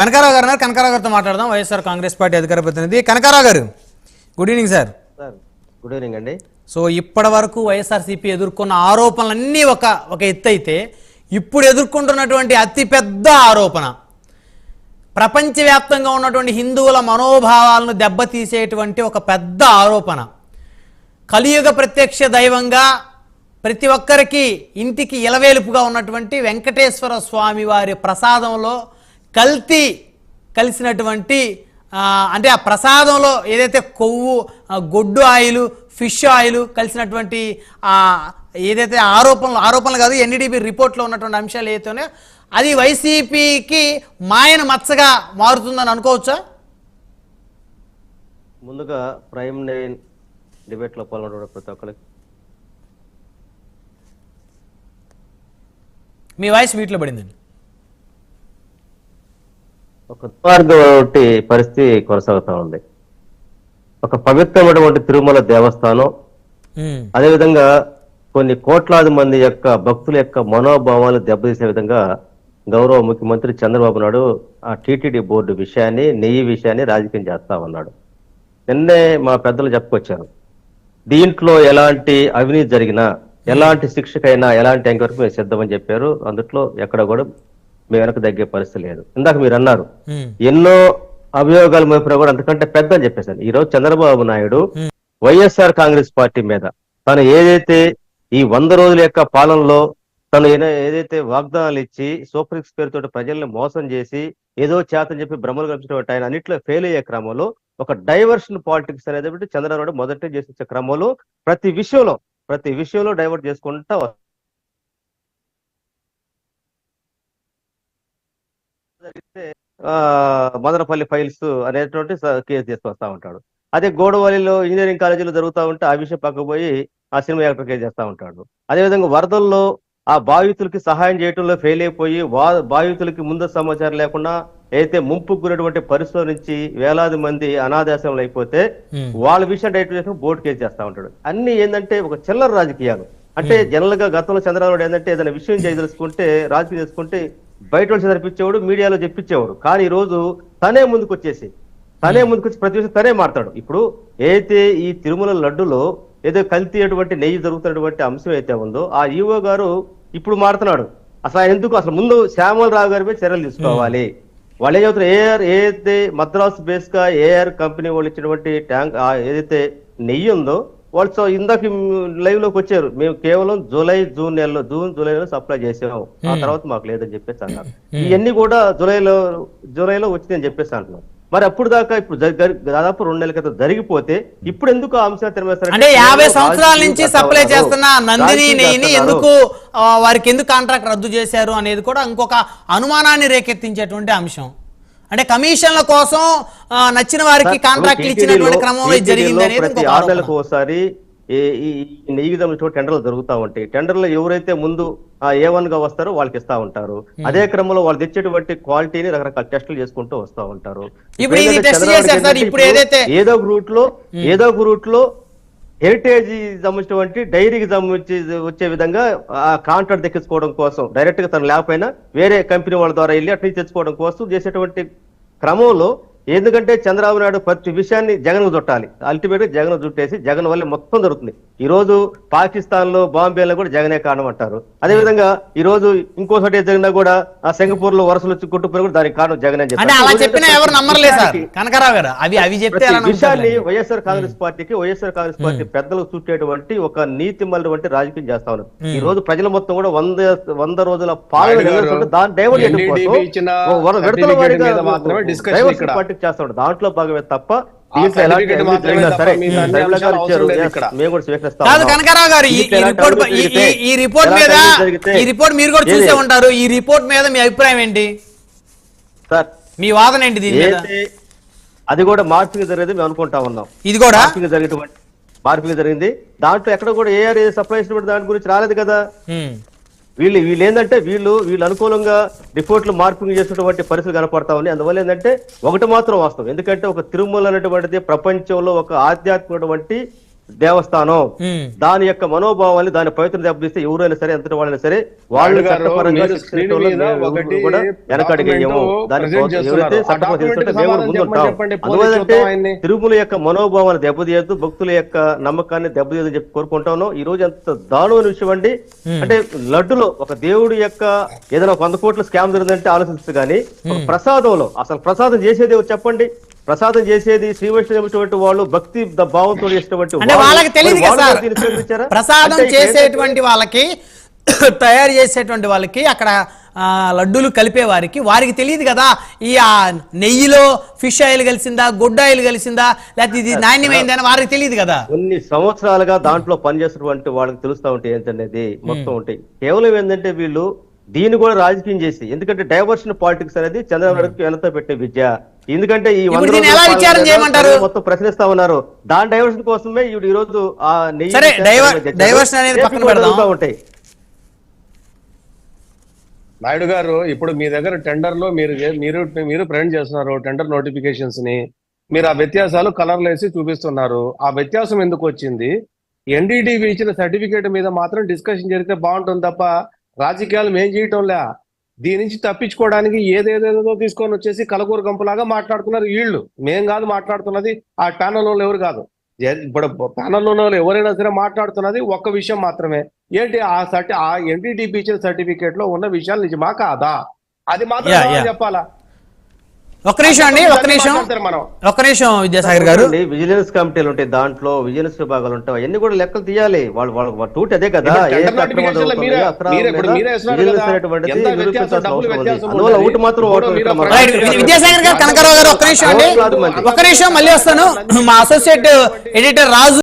కనకారావు గారు కనకారావు గారితో మాట్లాడదాం. వైఎస్ఆర్ కాంగ్రెస్ పార్టీ అధికార ప్రతినిధి కనకారావు గారు, good evening sir. Good evening అండి. సో ఇప్పటి వరకు వైఎస్ఆర్సీపీ ఎదుర్కొన్న ఆరోపణలన్నీ ఒక ఎత్తు అయితే, ఇప్పుడు ఎదుర్కొంటున్నటువంటి అతిపెద్ద ఆరోపణ ప్రపంచవ్యాప్తంగా ఉన్నటువంటి హిందువుల మనోభావాలను దెబ్బతీసేటువంటి ఒక పెద్ద ఆరోపణ. కలియుగ ప్రత్యక్ష దైవంగా ప్రతి ఒక్కరికి ఇంటికి ఇలవేలుపుగా ఉన్నటువంటి వెంకటేశ్వర స్వామి వారి ప్రసాదంలో కల్తీ కలిసినటువంటి అంటే ఆ ప్రసాదంలో ఏదైతే కొవ్వు, గొడ్డు ఆయిల్, ఫిష్ ఆయిల్ కలిసినటువంటి ఏదైతే ఆరోపణలు కాదు, ఎన్డీడీబీ రిపోర్ట్లో ఉన్నటువంటి అంశాలు ఏదైతే అది వైసీపీకి మాయన మచ్చగా మారుతుందని అనుకోవచ్చా? ముందుగా ప్రైమ్ 9 డిబేట్లో పాల్గొన్న ప్రతి ఒక్కరికి మీ వాయిస్ వీటిలో పడిందండి. ఒక దుర్మార్గం పరిస్థితి కొనసాగుతా ఉంది. ఒక పవిత్రమైనటువంటి తిరుమల దేవస్థానం, అదేవిధంగా కొన్ని కోట్లాది మంది యొక్క భక్తుల యొక్క మనోభావాలు దెబ్బతీసే విధంగా గౌరవ ముఖ్యమంత్రి చంద్రబాబు నాయుడు ఆ టీటీడీ బోర్డు విషయాన్ని, నెయ్యి విషయాన్ని రాజకీయం చేస్తా ఉన్నాడు. నిన్నే మా పెద్దలు చెప్పుకొచ్చారు, దీంట్లో ఎలాంటి అవినీతి జరిగినా, ఎలాంటి శిక్షకైనా, ఎలాంటి ఎంక్వైరీకి మేము సిద్ధమని చెప్పారు. అందుట్లో ఎక్కడ కూడా మేము వెనక తగ్గే పరిస్థితి లేదు. ఇందాక మీరు అన్నారు ఎన్నో అభియోగాలు మోపినా కూడా అంతకంటే పెద్ద అని చెప్పేసాను. ఈ రోజు చంద్రబాబు నాయుడు వైఎస్ఆర్ కాంగ్రెస్ పార్టీ మీద తను ఏదైతే ఈ 100 రోజుల యొక్క పాలనలో తను ఏదైతే వాగ్దానాలు ఇచ్చి సూపర్ పేరుతో ప్రజల్ని మోసం చేసి ఏదో చేతని చెప్పి భ్రమలు కల్పించినటువంటి ఆయన అన్నింటిలో ఫెయిల్ అయ్యే క్రమంలో ఒక డైవర్షన్ పాలిటిక్స్ అనేది చంద్రబాబు నాయుడు మొదటి చేసే క్రమంలో ప్రతి విషయంలో డైవర్ట్ చేసుకుంటా మదనపల్లి ఫైల్స్ అనేటువంటి కేసు తీసుకొస్తా ఉంటాడు. అదే గోడవల్లిలో ఇంజనీరింగ్ కాలేజీలో జరుగుతూ ఉంటే ఆ విషయం పక్కపోయి ఆ సినిమా యాక్టర్ కేసు చేస్తా ఉంటాడు. అదేవిధంగా వరదల్లో ఆ బాధితులకి సహాయం చేయడంలో ఫెయిల్ అయిపోయి బాధితులకి ముందు సమాచారం లేకుండా అయితే ముంపుకు గురైనటువంటి పరిస్థితుల నుంచి వేలాది మంది అనాథాశ్రమంలో అయిపోతే వాళ్ళ విషయం డైరెక్ట్ చేసిన బోర్డు కేసు చేస్తా ఉంటాడు. అన్ని ఏంటంటే ఒక చిల్లర రాజకీయాలు. అంటే జనరల్ గా గతంలో చంద్రబాబు నాయుడు ఏంటంటే ఏదైనా విషయం చేయదలుచుకుంటే, రాజకీయం చేసుకుంటే బయట వాళ్ళు చదివిపించేవాడు, మీడియాలో చెప్పించేవాడు. కానీ ఈ రోజు తనే ముందుకు వచ్చి ప్రతి విషయం తనే మాట్లాడు. ఇప్పుడు ఏదైతే ఈ తిరుమల లడ్డులో ఏదో కల్తీ అటువంటి నెయ్యి జరుగుతున్నటువంటి అంశం అయితే ఉందో ఆ ఈవో గారు ఇప్పుడు మారుతున్నాడు. అసలు ముందు శ్యామలరావు గారి మీద చర్యలు తీసుకోవాలి. వాళ్ళు ఏం చెబుతారు, ఏదైతే మద్రాసు బేస్ గా ఏఆర్ కంపెనీ వాళ్ళు ఇచ్చినటువంటి ట్యాంక్ ఏదైతే నెయ్యి ఉందో వాళ్ళు ఇందాక లైవ్ లోకి వచ్చారు, మేము కేవలం జూన్ జూలైలో సప్లై చేసాము, ఆ తర్వాత మాకు లేదని చెప్పేసి అన్నారు. ఇవన్నీ కూడా జూలైలో వచ్చిందని చెప్పేసి అంటున్నాం. మరి అప్పుడు దాకా ఇప్పుడు దాదాపు 2 నెలల క్రితం జరిగిపోతే ఇప్పుడు ఎందుకు ఆ అంశాలు తెరవేస్తారు? అంటే 50 సంవత్సరాల నుంచి సప్లై చేస్తున్న నందిని నెయ్యిని ఎందుకు వారికి ఎందుకు కాంట్రాక్ట్ రద్దు చేశారు అనేది కూడా ఇంకొక అనుమానాన్ని రేకెత్తించేటువంటి అంశం. అంటే కమిషన్ల కోసం నచ్చిన వారికి కాంట్రాక్ట్లు ఇచ్చినటువంటి క్రమంలో జరిగింది అనేది ప్రతి 6 నెలలకు ఒకసారి ఈ నెయ్యి టెండర్లు జరుగుతూ ఉంటాయి. టెండర్లు ఎవరైతే ముందు A1 గా వస్తారో వాళ్ళకి ఇస్తా ఉంటారు. అదే క్రమంలో వాళ్ళు తెచ్చేటువంటి క్వాలిటీని రకరకాల టెస్టులు చేసుకుంటూ వస్తూ ఉంటారు. ఏదో ఒక రూట్ లో హెరిటేజ్ సంబంధించినటువంటి డైరీకి సంబంధించి వచ్చే విధంగా ఆ కాంట్రాక్ట్ దక్కించుకోవడం కోసం డైరెక్ట్ గా తను లేకపోయినా వేరే కంపెనీ వాళ్ళ ద్వారా వెళ్ళి అట్లా తెచ్చుకోవడం కోసం చేసేటువంటి క్రమంలో, ఎందుకంటే చంద్రబాబు నాయుడు ప్రతి విషయాన్ని జగన్ కు చుట్టాలి. అల్టిమేట్ గా జగన్ చుట్టేసి జగన్ వల్ల మొత్తం జరుగుతుంది. ఈ రోజు పాకిస్తాన్ లో, బాంబేలో కూడా జగనే కారణం అంటారు. అదే విధంగా ఈ రోజు ఇంకోసారి జరిగినా కూడా ఆ సింగపూర్ లో వరుసలు వచ్చి కొట్టుకుని కూడా దానికి కారణం జగన్ అని చెప్పారు. విషయాన్ని వైఎస్ఆర్ కాంగ్రెస్ పార్టీ పెద్దలకు చుట్టేటువంటి ఒక నీతి మళ్ళీ రాజకీయం చేస్తా ఉన్నారు. ఈ రోజు ప్రజల మొత్తం కూడా 100 రోజుల పాలన దాని డైవర్ట్ చేస్తాడు. దాంట్లో భాగమే తప్ప కనకారావు గారు, ఈ రిపోర్ట్ మీరు కూడా చూసే ఉంటారు. ఈ రిపోర్ట్ మీద మీ అభిప్రాయం ఏంటి సార్? మీ వాదన ఏంటి దీని మీద? అది కూడా మార్పింగ్ జరిగేది మేము అనుకుంటా ఉన్నాం. ఇది కూడా మార్పింగ్ జరిగింది. దాంట్లో ఎక్కడ కూడా ఏఆర్ సప్లై దాని గురించి రాలేదు కదా. వీళ్ళు ఏంటంటే వీళ్ళు అనుకూలంగా రిపోర్ట్లు మార్పులు చేసినటువంటి పరిస్థితులు కనపడతా ఉన్నాయి. అందువల్ల ఏంటంటే ఒకటి మాత్రం వాస్తవం, ఎందుకంటే ఒక తిరుమల అనేటువంటిది ప్రపంచంలో ఒక ఆధ్యాత్మికటువంటి దేవస్థానం ఉమ్. దాని యొక్క మనోభావాన్ని దాని పవిత్ర దెబ్బతీస్తే ఎవరైనా సరే ఎంతటి వాళ్ళైనా సరే వాళ్ళు నాయుడు గారు, చట్టపరంగా మీరు శిక్షించే స్క్రీన్ వాళ్ళు మీద మేము ఒకటి కూడా వెనకడిగేయము. దాని present చేస్తున్నారు. ఎవరైతే ఆ చట్టపరంగా document తీసుకుంటే కి మేము సమాధానం ముందుంటాం. చెప్పండి, అందువల్లంటే పోలీసులు ఆయన్ని. తిరుమల యొక్క మనోభావాన్ని దెబ్బతీయద్దు, భక్తుల యొక్క నమ్మకాన్ని దెబ్బతీయదని చెప్పి కోరుకుంటాను. ఈ రోజు ఎంత దారుణమైన విషయం అండి. అంటే లడ్డులో ఒక దేవుడి యొక్క ఏదైనా 100 కోట్ల స్కామ్ జరిగిందంటే ఆలోచించదు కానీ ఒక ప్రసాదంలో అసలు ప్రసాదం చేసేది ఎవరు చెప్పండి? ప్రసాదం చేసేది శ్రీ వైష్ణవుటువంటి వాళ్ళు భక్తి భావంతో చేసేటువంటి అంటే వాళ్ళు. వాళ్ళకి తెలియదు మరి కదా వాళ్ళు సార్, దీన్ని స్వీకరించారా? ప్రసాదం అంటే చేసేటువంటి వాళ్ళకి తయారు చేసేటువంటి వాళ్ళకి అక్కడ లడ్డూలు కలిపే వారికి తెలియదు కదా ఈ నెయ్యిలో ఫిష్ ఆయిల్ కలిసిందా, గుడ్ ఆయిల్ కలిసిందా, లేకపోతే ఇది నాణ్యమైందని వారికి తెలియదు కదా. కొన్ని సంవత్సరాలుగా దాంట్లో పనిచేస్తున్నటువంటి వాళ్ళకి తెలుస్తా ఉంటాయి ఏంటనేది మొత్తం ఉంటాయి. కేవలం ఏంటంటే వీళ్ళు దీన్ని కూడా రాజకీయం చేసి, ఎందుకంటే డైవర్షన్ పాలిటిక్స్ అనేది చంద్రబాబు నాయుడుకి వెనతో పెట్టే విద్య. ఎందుకంటే ఈ ఇప్పుడు దీన్ని ఎలా విచారణ చేయమంటారు? మొత్తం ప్రశ్నిస్తా ఉన్నారు. దాని డైవర్షన్ కోసమే ఈ రోజు ఆ నెయ్యి సరే, డైవర్షన్ అనేది పక్కన పెడదాం. ఉంటాయి. నాయుడు గారు, ఇప్పుడు మీ దగ్గర టెండర్ లో మీరు ప్రింట్ చేస్తున్నారు టెండర్ నోటిఫికేషన్స్ ని. మీరు ఆ వ్యత్యాసాలు కలర్లు వేసి చూపిస్తున్నారు. ఆ వ్యత్యాసం ఎందుకు వచ్చింది? ఎన్డీటీవీ ఇచ్చిన సర్టిఫికేట్ మీద మాత్రం డిస్కషన్ జరిగితే బాగుంటుంది తప్ప రాజకీయాలు మేం చేయటంలే. దీని నుంచి తప్పించుకోవడానికి ఏదేదేదో తీసుకొని వచ్చేసి కలగూరు గంపులాగా మాట్లాడుతున్నారు వీళ్ళు. మేం కాదు మాట్లాడుతున్నది, ఆ ప్యానల్ వాళ్ళు ఎవరు కాదు. ఇప్పుడు ప్యానల్ లో ఎవరైనా సరే మాట్లాడుతున్నది ఒక్క విషయం మాత్రమే. ఏంటి ఆ ఎన్డీటీపీ ఇచ్చిన సర్టిఫికేట్ లో ఉన్న విషయాలు నిజమా కాదా? అది మాత్రం చెప్పాలా? ఒక్క నిమిషం అండి, ఒక్క నిమిషం విద్యాసాగర్ గారు. విజిలెన్స్ కమిటీలు ఉంటాయి, దాంట్లో విజిలెన్స్ విభాగాలు ఉంటాయి, అవన్నీ కూడా లెక్కలు తీయాలి. వాళ్ళ టూట్ అదే కదా. విద్యాసాగర్ గారు, కనకరావు గారు, ఒక్క నిమిషం మళ్ళీ వస్తాను. మా అసోసియేట్ ఎడిటర్ రాజు